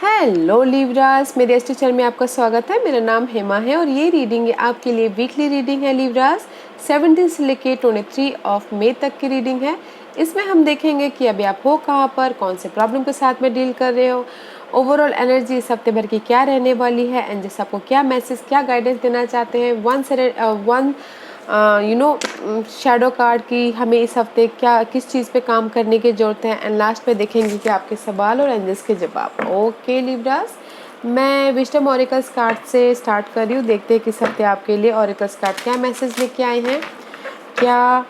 Hello Libras, मेरे इस channel में आपका स्वागत है। मेरा नाम हेमा है और ये रीडिंग है आपके लिए वीकली रीडिंग है लिब्रास। 17 से लेके 23 ऑफ मई तक की रीडिंग है। इसमें हम देखेंगे कि अभी आप हो कहाँ पर, कौन से प्रॉब्लम के साथ में डील कर रहे हो, ओवरऑल एनर्जी इस हफ्ते भर की क्या रहने वाली है एंड जैसे आपको क्या मैसेज, क्या गाइडेंस देना चाहते हैं। वन शैडो कार्ड की हमें इस हफ्ते क्या किस चीज़ पे काम करने की ज़रूरत है एंड लास्ट में देखेंगे कि आपके सवाल और एंजल्स के जवाब। ओके लिब्रास, मैं विजडम ऑरिकल्स कार्ड से स्टार्ट कर रही हूँ। देखते हैं किस हफ्ते आपके लिए ऑरिकल्स कार्ड क्या मैसेज लेके आए हैं, क्या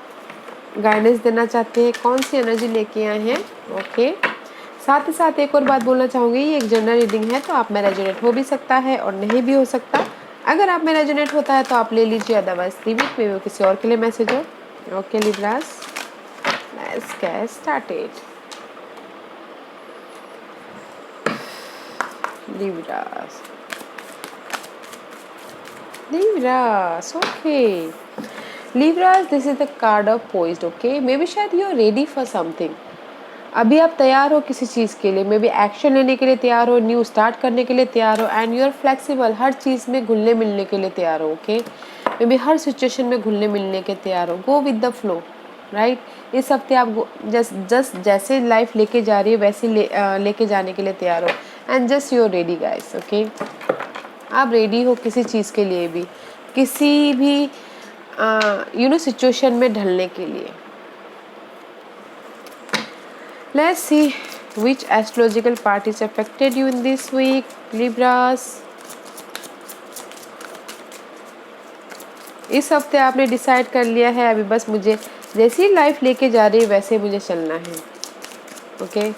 गाइडेंस देना चाहते हैं, कौन सी एनर्जी लेके आए हैं। ओके, साथ ही साथ एक और बात बोलना चाहूँगी, ये एक जनरल रीडिंग है तो आप में रेजोनेट हो भी सकता है और नहीं भी हो सकता। अगर आप में रेजोनेट होता है तो आप ले लीजिए, अदरवाइज लीव इट, मे किसी और के लिए मैसेज हो। Okay Libras, let's get started. Libras, Libras, okay Libras, this is the card of poised. Okay, maybe शायद you are ready for something. अभी आप तैयार हो किसी चीज़ के लिए, मे बी एक्शन लेने के लिए तैयार हो, न्यू स्टार्ट करने के लिए तैयार हो एंड यू आर फ्लेक्सिबल, हर चीज़ में घुलने मिलने के लिए तैयार हो। Okay, may be her situation में घुलने मिलने के तैयार हो। Go with the flow, right. इस हफ्ते आप जस्ट जैसे लाइफ लेके जा रही है वैसे लेके जाने के लिए तैयार हो and just you are ready guys. Okay, आप रेडी हो किसी चीज़ के लिए भी, किसी भी सिचुएशन में ढलने के लिए। Let's see which astrological parties affected you in this week, Libras. इस हफ्ते आपने डिसाइड कर लिया है, अभी बस मुझे जैसी लाइफ लेके जा रही है वैसे मुझे चलना है। Okay,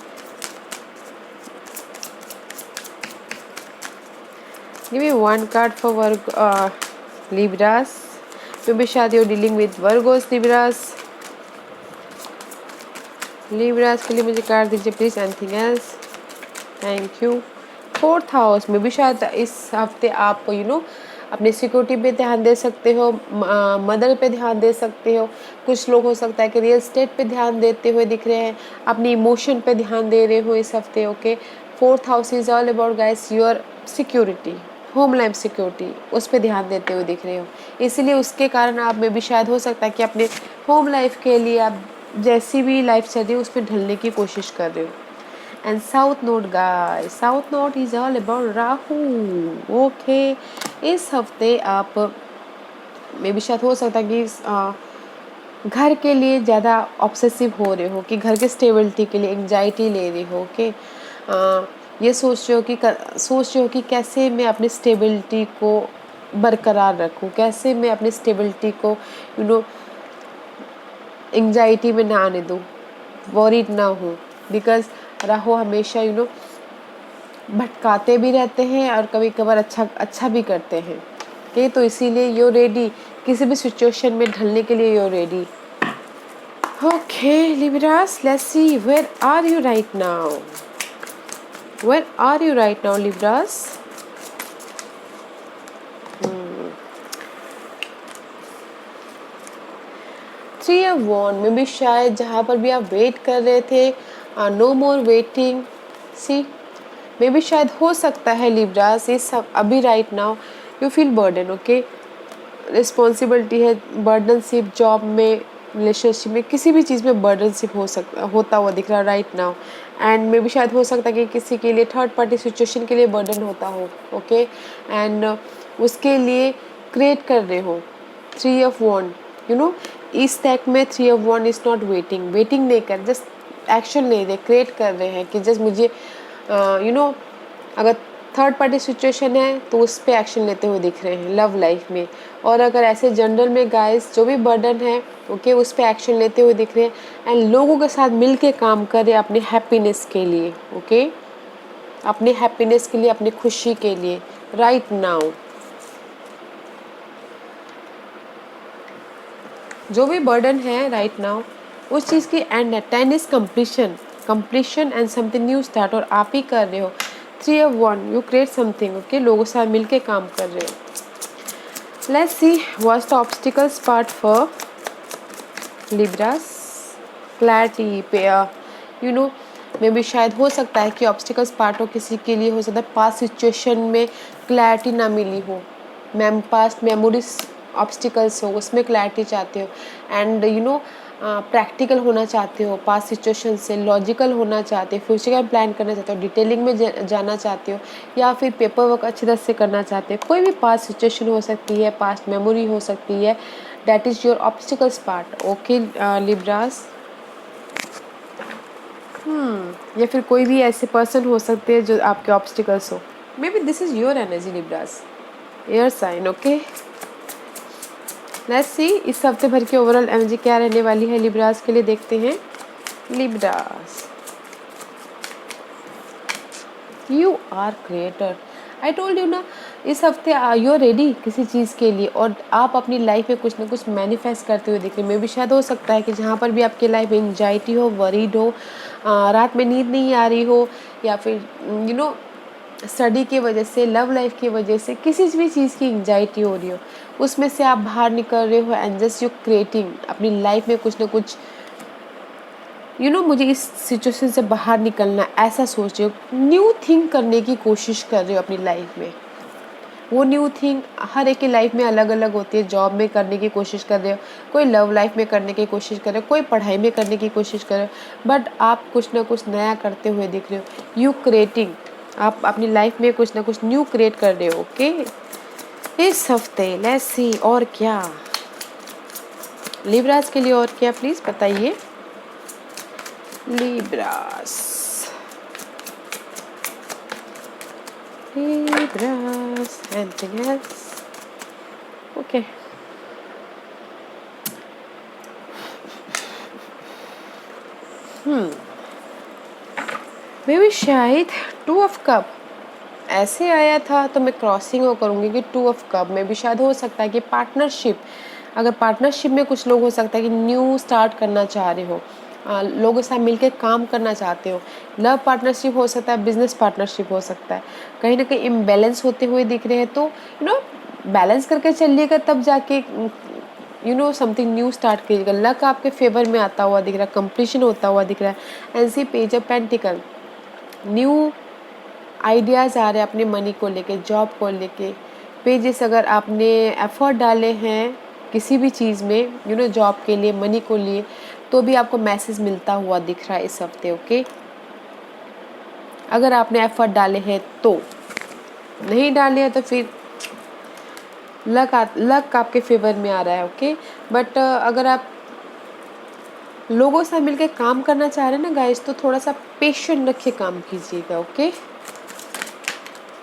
give me one card for Libras. Maybe शायद you're dealing with Virgos, Libras. Libras के लिए मुझे कार्ड दीजिए please, anything else. Thank you. 4th house में भी शायद इस हफ्ते आप अपनी सिक्योरिटी पे ध्यान दे सकते हो, मदर पे ध्यान दे सकते हो। कुछ लोग हो सकता है कि रियल स्टेट पे ध्यान देते हुए दिख रहे हैं, अपनी इमोशन पे ध्यान दे रहे हो इस हफ्ते। Okay, 4th house is all about guys your security, home life security, उस पर ध्यान देते हुए दिख रहे हो। इसलिए उसके कारण आप में भी शायद हो सकता है कि अपने होम लाइफ के लिए आप जैसी भी लाइफ चल रही है उस पर ढलने की कोशिश कर रहे हो। And south note guys, south note is all about Rahu. Okay, इस हफ्ते आप में भी शायद हो सकता है कि घर के लिए ज़्यादा ऑब्सेसिव हो रहे हो, कि घर के स्टेबिलिटी के लिए एंजाइटी ले रहे हो। ओके, ये सोच रहे हो कि कैसे मैं अपनी स्टेबिलिटी को बरकरार रखूं, कैसे मैं अपनी स्टेबिलिटी को एंजाइटी में ना आने दूँ, वरीड ना हूँ। बिकॉज राहु हमेशा भटकाते भी रहते हैं और कभी कभार अच्छा भी करते हैं। ओके, तो इसीलिए यू रेडी किसी भी सिचुएशन में ढलने के लिए, you ready. Okay Libras, let's see where are you right now, where are you right now Libras. Three of wands में भी शायद जहाँ पर भी आप वेट कर रहे थे, नो मोर वेटिंग। सी मे भी शायद हो सकता है लिब्रास इस सब अभी right now you feel burden. Okay, responsibility है, बर्डनशिप, जॉब में, रिलेशनशिप में, किसी भी चीज़ में बर्डनशिप होता हुआ दिख रहा है राइट नाउ। एंड मे भी शायद हो सकता है कि किसी के लिए थर्ड पार्टी सिचुएशन के लिए बर्डन होता हो। ओके, एंड उसके लिए क्रिएट कर रहे हो। थ्री ऑफ वॉन्ड इस टैक में three of wand is not waiting नहीं कर, जस्ट एक्शन ले रहे, क्रिएट कर रहे हैं कि जस्ट मुझे अगर थर्ड पार्टी सिचुएशन है तो उस पर एक्शन लेते हुए दिख रहे हैं लव लाइफ में। और अगर ऐसे जनरल में गाइस जो भी बर्डन है, ओके, उस पर एक्शन लेते हुए दिख रहे हैं एंड लोगों के साथ मिल के काम कर रहे हैं अपने हैप्पीनेस के लिए। ओके, अपने हैप्पीनेस के लिए, अपनी खुशी के लिए राइट नाउ। जो भी बर्डन है राइट नाउ उस चीज़ की एंड है। 10 is completion and something new start, और आप ही कर रहे हो। 3 of wand, you create something. Okay, लोगों के साथ मिलके काम कर रहे हो। Let's see what's the obstacles part for Libras. Clarity पे मे भी शायद हो सकता है कि ऑब्स्टिकल्स पार्ट हो, किसी के लिए हो सकता है पास्ट सिचुएशन में क्लैरिटी ना मिली हो, पास्ट मेमोरीज ऑब्स्टिकल्स हो, उसमें क्लैरिटी चाहते हो, एंड प्रैक्टिकल होना चाहते हो, पास्ट सिचुएशन से लॉजिकल होना चाहते हो, फ्यूचर का प्लान करना चाहते हो, डिटेलिंग में जाना चाहते हो, या फिर पेपर वर्क अच्छी तरह से करना चाहते हो। कोई भी पास्ट सिचुएशन हो सकती है, पास्ट मेमोरी हो सकती है, that is your obstacles part. Okay Libras. या फिर कोई भी ऐसे पर्सन हो सकते हैं जो आपके ऑब्स्टिकल्स हो। May be this is your energy Libras, air sign. Okay, let's see इस हफ्ते भर की ओवरऑल एनर्जी क्या रहने वाली है लिब्रास के लिए। देखते हैं Libras. You are creator. I told you ना, इस हफ्ते यू आर रेडी किसी चीज़ के लिए, और आप अपनी लाइफ में कुछ ना कुछ मैनिफेस्ट करते हुए दिख रहे हैं। मे भी शायद हो सकता है कि जहाँ पर भी आपकी लाइफ में एंजाइटी हो, वरीड हो, रात में नींद नहीं आ रही हो, या फिर स्टडी की वजह से, लव लाइफ की वजह से किसी भी चीज़ की एंजाइटी हो रही हो, उसमें से आप बाहर निकल रहे हो एंड जस्ट यू क्रिएटिंग अपनी लाइफ में कुछ ना कुछ मुझे इस सिचुएशन से बाहर निकलना, ऐसा सोच रहे हो, न्यू थिंग करने की कोशिश कर रहे हो अपनी लाइफ में। वो न्यू थिंग हर एक की लाइफ में अलग अलग होती है। जॉब में करने की कोशिश कर रहे हो, कोई लव लाइफ में करने की कोशिश कर रहे हो, कोई पढ़ाई में करने की कोशिश कर रहे हो, बट आप कुछ ना कुछ नया करते हुए दिख रहे हो। यू क्रिएटिंग, आप अपनी लाइफ में कुछ ना कुछ न्यू क्रिएट कर रहे हो। ओके, इस हफ्ते लेट्स सी और क्या लिब्रास के लिए, और क्या प्लीज बताइए लिब्रास। anything else? Okay. मे भी शायद 2 ऑफ कप ऐसे आया था, तो मैं क्रॉसिंग वो करूँगी कि 2 ऑफ कप में भी शायद हो सकता है कि पार्टनरशिप, अगर पार्टनरशिप में कुछ लोग हो सकता है कि न्यू स्टार्ट करना चाह रहे हो, लोगों से मिलकर काम करना चाहते हो। लव पार्टनरशिप हो सकता है, बिजनेस पार्टनरशिप हो सकता है। कहीं ना कहीं इम्बैलेंस होते हुए दिख रहे हैं, तो बैलेंस करके चलिएगा, तब जाके समथिंग न्यू स्टार्ट कीजिएगा। लक आपके फेवर में आता हुआ दिख रहा है, कंप्लीशन होता हुआ दिख रहा है। And see page of pentacles, new ideas आ रहे हैं अपने मनी को लेके, जॉब को लेके। पेजेस अगर आपने एफर्ट डाले हैं किसी भी चीज़ में, जॉब के लिए, मनी को लिए, तो भी आपको मैसेज मिलता हुआ दिख रहा है इस हफ्ते। ओके, अगर आपने एफर्ट डाले हैं तो, नहीं डाले हैं तो फिर लक आपके फेवर में आ रहा है। ओके, बट अगर आप लोगों से मिलकर काम करना चाह रहे हैं ना गाइस, तो थोड़ा सा पेशेंट रख के काम कीजिएगा। ओके,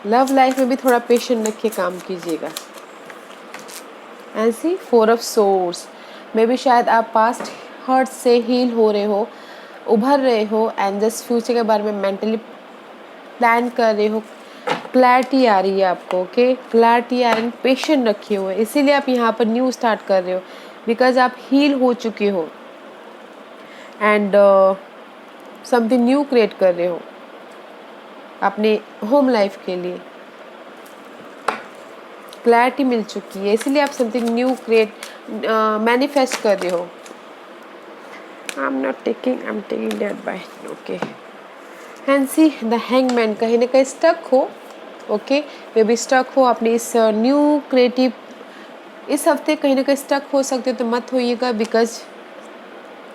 लव लाइफ में भी थोड़ा पेशेंट रख के काम कीजिएगा। एंड सी 4 ऑफ सोर्स, मे भी शायद आप पास्ट हर्ट से हील हो रहे हो, उभर रहे हो, एंड जस्ट फ्यूचर के बारे में मेंटली प्लान कर रहे हो। क्लैरिटी आ रही है आपको। ओके, क्लैरिटी आ रही है, पेशेंट रखे हुए, इसीलिए आप यहाँ पर न्यू स्टार्ट कर रहे हो, बिकॉज आप हील हो चुके हो एंड समथिंग न्यू क्रिएट कर रहे हो अपने होम लाइफ के लिए। क्लैरिटी मिल चुकी है, इसीलिए आप समथिंग न्यू क्रिएट मैनिफेस्ट कर रहे हो। I am taking that bye. Okay, and see the hangman, कहीं ना कहीं स्टक हो। ओके, वे भी स्टक हो अपने इस न्यू क्रिएटिव, इस हफ्ते कहीं ना कहीं स्टक हो सकते हो, तो मत होइएगा, बिकॉज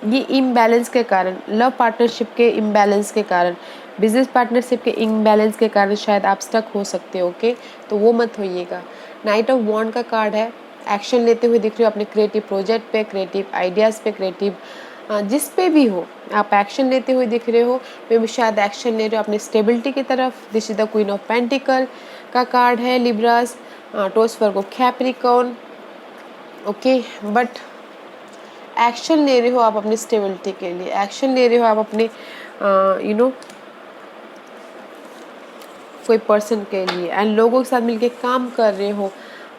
ये इम्बैलेंस के कारण, लव पार्टनरशिप के इम्बैलेंस के कारण, बिजनेस पार्टनरशिप के इम्बैलेंस के कारण शायद आप स्टक हो सकते हो। ओके, तो वो मत होइएगा। नाइट ऑफ वॉन्ड का कार्ड है, एक्शन लेते हुए दिख रहे हो अपने क्रिएटिव प्रोजेक्ट पे, क्रिएटिव आइडियाज़ पे, क्रिएटिव जिस पे भी हो आप एक्शन लेते हुए दिख रहे हो। मे भी शायद एक्शन ले रहे हो अपने स्टेबिलिटी की तरफ। This is the queen of pentacle का कार्ड है Libras, Taurus Virgo Capricorn. Okay, but action ले रहे हो आप अपनी स्टेबिलिटी के लिए, एक्शन ले रहे हो आप अपने कोई पर्सन के लिए, एंड लोगों के साथ मिलके काम कर रहे हो,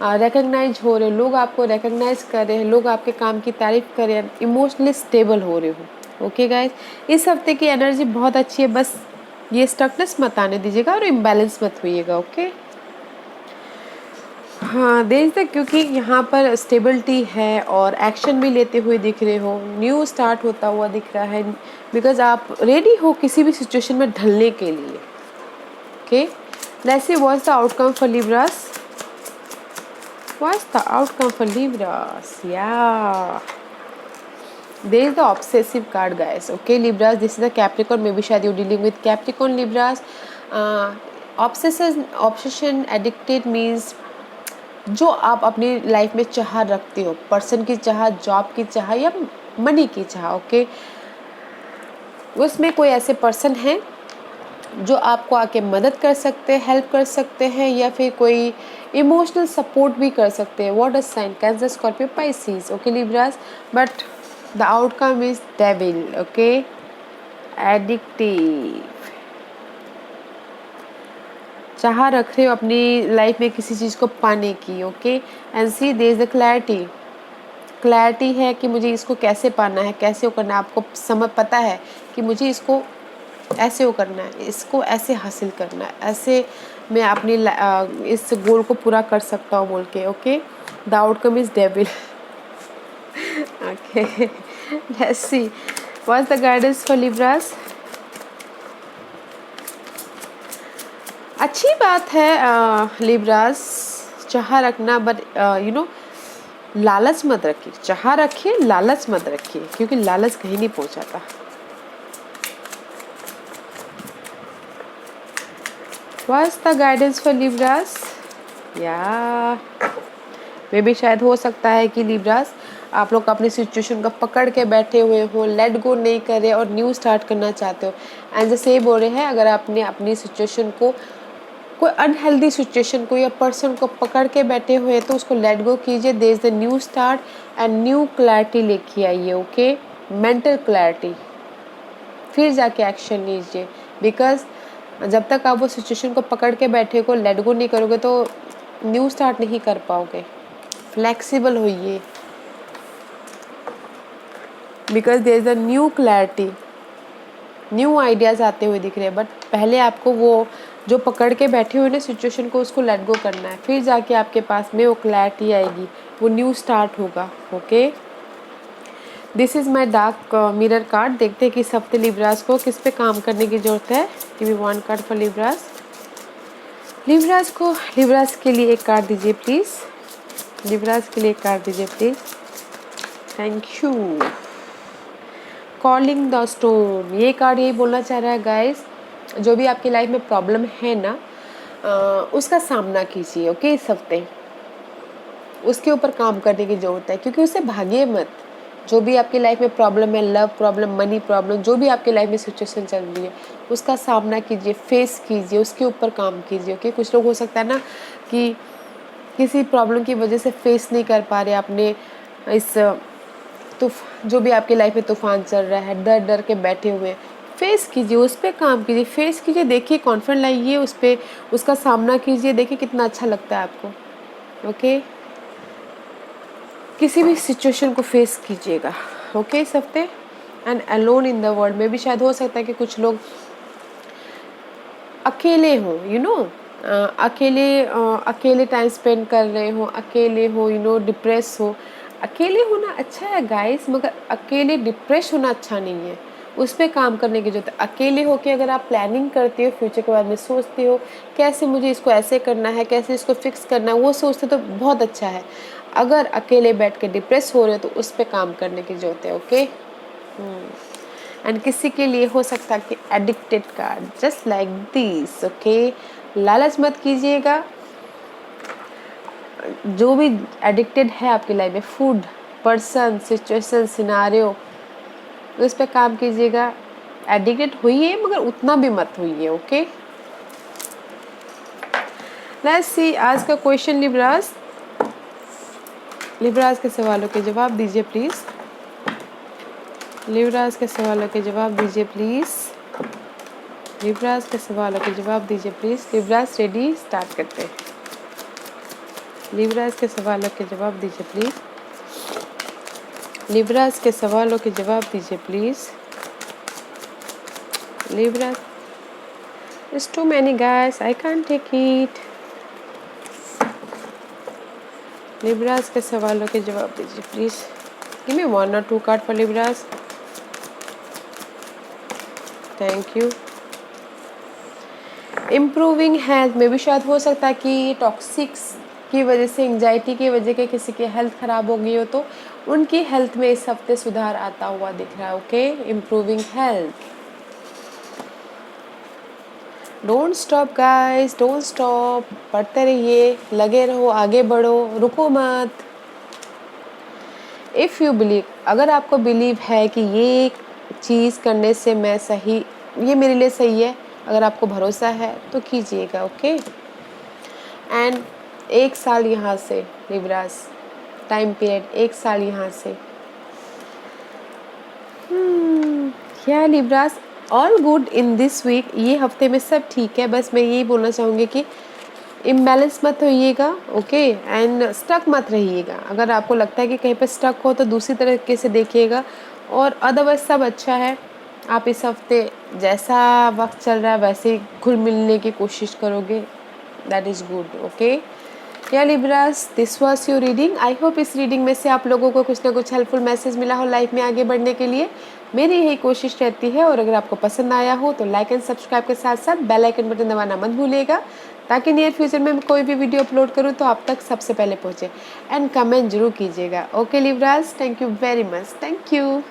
रिकग्नाइज हो रहे हो, लोग आपको रिकग्नाइज कर रहे हैं, लोग आपके काम की तारीफ कर रहे हैं, इमोशनली स्टेबल हो रहे हो। ओके गाइज, इस हफ्ते की एनर्जी बहुत अच्छी है, बस ये स्टकनेस मत आने दीजिएगा और इम्बैलेंस मत होइएगा। ओके, हाँ देख सकते, क्योंकि यहाँ पर स्टेबिलिटी है और एक्शन भी लेते हुए दिख रहे हो, न्यू स्टार्ट होता हुआ दिख रहा है, बिकॉज आप रेडी हो किसी भी सिचुएशन में ढलने के लिए। Okay, let's see what's the outcome for Libras. What's the outcome for Libras? या there is the obsessive card, guys. Okay, Libras, this is a Capricorn. Maybe शायद you dealing with Capricorn Libras. Obsession addicted means जो आप अपनी life में चाह रखते हो, person की चाह, जॉब की चाह या मनी की चाह। ओके, उसमें कोई ऐसे पर्सन हैं जो आपको आके मदद कर सकते हैं, हेल्प कर सकते हैं, या फिर कोई इमोशनल सपोर्ट भी कर सकते हैं। What a sign? Cancer, Scorpio, Pisces. Okay Libras, but the outcome is devil. Okay, addictive, चाह रख रहे हो अपनी लाइफ में किसी चीज़ को पाने की। Okay, and see there is the clarity. Clarity है कि मुझे इसको कैसे पाना है, कैसे वो करना है। आपको समझ पता है कि मुझे इसको ऐसे वो करना है, इसको ऐसे हासिल करना है, ऐसे मैं अपनी इस गोल को पूरा कर सकता हूँ बोल के। Okay, the outcome is devil. Okay, let's see what's the guidance for Libras. अच्छी बात है लिब्रास, चाह रखना, बट यू नो लालच मत रखिए। चाह रखिए, लालच मत रखिए, क्योंकि लालच कहीं नहीं पहुंचाता। What's the guidance for Libras? या मे भी शायद हो सकता है कि लिब्रास आप लोग अपनी सिचुएशन को पकड़ के बैठे हुए हो, लेट गो नहीं कर रहे और न्यू स्टार्ट करना चाहते हो। एंड जैसे ये बोल रहे हैं, अगर आपने अपनी सिचुएशन को, कोई अनहेल्दी सिचुएशन को या पर्सन को पकड़ के बैठे हुए तो उसको लेट गो कीजिए। There is the new start and new clarity लेके आइए। ओके, मेंटल क्लैरिटी, फिर जाके एक्शन लीजिए। बिकॉज जब तक आप वो सिचुएशन को पकड़ के बैठे को लेट गो नहीं करोगे तो न्यू स्टार्ट नहीं कर पाओगे। फ्लेक्सिबल होइए, because there is a new clarity, new ideas आते हुए दिख रहे हैं। बट पहले आपको वो जो पकड़ के बैठे हुए ना सिचुएशन को, उसको लेट गो करना है, फिर जाके आपके पास में वो क्लैरिटी आएगी, वो न्यू स्टार्ट होगा। Okay, this is my dark mirror card. देखते हैं कि इस हफ्ते लिब्रास को किस पे काम करने की ज़रूरत है। Give me one card for Libras. Libras को, लिब्रास के लिए एक कार्ड दीजिए प्लीज़। लिब्रास के लिए एक कार्ड दीजिए please. Thank you. Calling the storm, ये कार्ड यही बोलना चाह रहा है गाइस, जो भी आपकी लाइफ में प्रॉब्लम है ना, उसका सामना कीजिए। ओके, इस हफ्ते उसके ऊपर काम करने की ज़रूरत है, क्योंकि उससे भागिए मत। जो भी आपकी लाइफ में प्रॉब्लम है, लव प्रॉब्लम, मनी प्रॉब्लम, जो भी आपकी लाइफ में सिचुएशन चल रही है, उसका सामना कीजिए, फेस कीजिए, उसके ऊपर काम कीजिए। ओके, कुछ लोग हो सकता है ना कि किसी प्रॉब्लम की वजह से फेस नहीं कर पा रहे अपने इस जो भी आपकी लाइफ में तूफान चल रहा है, डर डर के बैठे हुए, फेस कीजिए, उस पर काम कीजिए, फेस कीजिए, देखिए, कॉन्फिडेंट लाइए उस पर, उसका सामना कीजिए, देखिए कितना अच्छा लगता है आपको। ओके, किसी भी सिचुएशन को फेस कीजिएगा। ओके, इस हफ्ते। And alone in the world में भी शायद हो सकता है कि कुछ लोग अकेले हो, यू नो, अकेले टाइम स्पेंड कर रहे हो, अकेले हो, यू नो, डिप्रेस हो। अकेले होना अच्छा है गाइस, मगर अकेले डिप्रेस होना अच्छा नहीं है। उस पर काम करने की जरूरत है। अकेले होके अगर आप प्लानिंग करते हो, फ्यूचर के बारे में सोचते हो, कैसे मुझे इसको ऐसे करना है, कैसे इसको फिक्स करना है, वो सोचते तो बहुत अच्छा है। अगर अकेले बैठ के डिप्रेस हो रहे हो तो उस पर काम करने की जरूरत है। ओके, एंड किसी के लिए हो सकता है कि addicted card, just like this. Okay, लालच मत कीजिएगा। जो भी एडिक्टेड है आपकी लाइफ में, फूड, पर्सन, सिचुएशन, सिनारियो, उस पर काम कीजिएगा। एडिक्टेड होइए मगर उतना भी मत होइए। ओके, लेट्स सी आज का क्वेश्चन लिब्रास। लिब्रास के सवालों के जवाब दीजिए प्लीज़। लिब्रास के सवालों के जवाब दीजिए प्लीज़। लिब्रास के सवालों के जवाब दीजिए प्लीज़। लिब्रास रेडी, स्टार्ट करते हैं। लिब्रास के सवालों के जवाब दीजिए प्लीज़। लिब्रास के सवालों के जवाब दीजिए please. Libras, it's too many guys, I can't take it. Libras के सवालों के जवाब दीजिए please. Give me 1 or 2 card for Libras. Thank you. Improving health में भी शायद हो सकता है कि टॉक्सिक्स की वजह से, एंजाइटी की वजह से किसी की हेल्थ ख़राब हो गई हो, तो उनकी हेल्थ में इस हफ्ते सुधार आता हुआ दिख रहा है। Okay, improving health. Don't stop guys, don't stop, पढ़ते रहिए, लगे रहो, आगे बढ़ो, रुको मत। इफ़ यू बिलीव, अगर आपको बिलीव है कि ये चीज़ करने से मैं सही, ये मेरे लिए सही है, अगर आपको भरोसा है तो कीजिएगा। ओके, एंड 1 साल यहाँ से लिब्रास, टाइम पीरियड 1 साल यहाँ से। क्या Libras, all good in this week, ये हफ्ते में सब ठीक है। बस मैं यही बोलना चाहूँगी कि इम्बैलेंस मत होइएगा। ओके, एंड स्टक मत रहिएगा। अगर आपको लगता है कि कहीं पे स्टक हो तो दूसरी तरीके से देखिएगा, और अदरवाइज सब अच्छा है। आप इस हफ्ते जैसा वक्त चल रहा है वैसे ही घुल मिलने की कोशिश करोगे, दैट इज़ गुड। ओके, या Libras, this was your reading. I hope इस रीडिंग में से आप लोगों को कुछ ना कुछ हेल्पफुल मैसेज मिला हो लाइफ में आगे बढ़ने के लिए। मेरी यही कोशिश रहती है, और अगर आपको पसंद आया हो तो लाइक एंड सब्सक्राइब के साथ साथ बेल आइकन बटन दबाना मत भूलिएगा, ताकि नियर फ्यूचर में कोई भी वीडियो अपलोड करूँ तो आप तक सबसे पहले पहुँचे। एंड कमेंट जरूर कीजिएगा। Okay Libras, thank you very much, thank you.